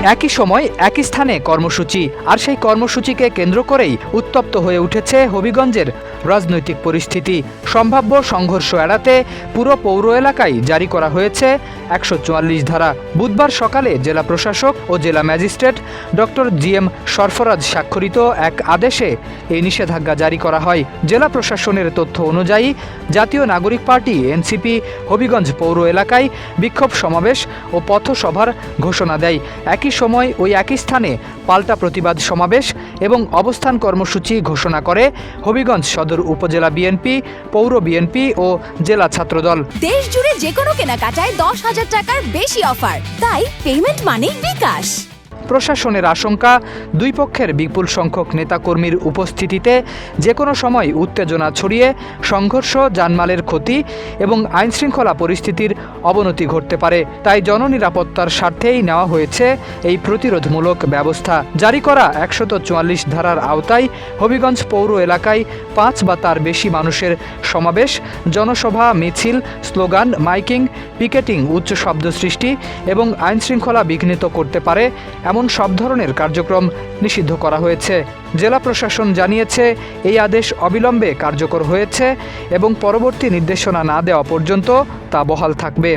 একই সময় একই স্থানে কর্মসূচি, আর সেই কর্মসূচিকে কেন্দ্র করেই উত্তপ্ত হয়ে উঠেছে হবিগঞ্জের রাজনৈতিক পরিস্থিতি। সম্ভাব্য সংঘর্ষ এড়াতে পুরো পৌর এলাকায় জারি করা হয়েছে ১৪৪ ধারা। বুধবার সকালে জেলা প্রশাসক ও জেলা ম্যাজিস্ট্রেট ডক্টর জি.এম. সরফরাজ স্বাক্ষরিত এক আদেশে এই নিষেধাজ্ঞা জারি করা হয়। জেলা প্রশাসনের তথ্য অনুযায়ী জাতীয় নাগরিক পার্টি এনসিপি হবিগঞ্জ পৌর এলাকায় বিক্ষোভ সমাবেশ ও পথসভার ঘোষণা দেয়। একই সময় ওই একই স্থানে পাল্টা প্রতিবাদ সমাবেশ এবং অবস্থান কর্মসূচি ঘোষণা করে হবিগঞ্জ সদর উপজেলা বিএনপি, পৌর বিএনপি ও জেলা ছাত্রদল। দেশ জুড়ে যে কোনো কেনাকাটায় ১০,০০০ টাকার বেশি অফার, তাই পেমেন্ট মানেই বিকাশ। প্রশাসনের আশঙ্কা, দুই পক্ষের বিপুল সংখ্যক নেতাকর্মীর উপস্থিতিতে যে কোনো সময় উত্তেজনা ছড়িয়ে সংঘর্ষ, জানমালের ক্ষতি এবং আইনশৃঙ্খলা পরিস্থিতির অবনতি ঘটতে পারে। তাই জননিরাপত্তার স্বার্থেই নেওয়া হয়েছে এই প্রতিরোধমূলক ব্যবস্থা। জারি করা ১৪৪ ধারার আওতায় হবিগঞ্জ পৌর এলাকায় ৫ বা তার বেশি মানুষের সমাবেশ, জনসভা, মিছিল, স্লোগান, মাইকিং, পিকেটিং, উচ্চ শব্দ সৃষ্টি এবং আইনশৃঙ্খলা বিঘ্নিত করতে পারে এমন সব ধরনের কার্যক্রম নিষিদ্ধ করা হয়েছে। জেলা প্রশাসন জানিয়েছে, এই আদেশ অবিলম্বে কার্যকর হয়েছে এবং পরবর্তী নির্দেশনা না দেওয়া পর্যন্ত তা বহাল থাকবে।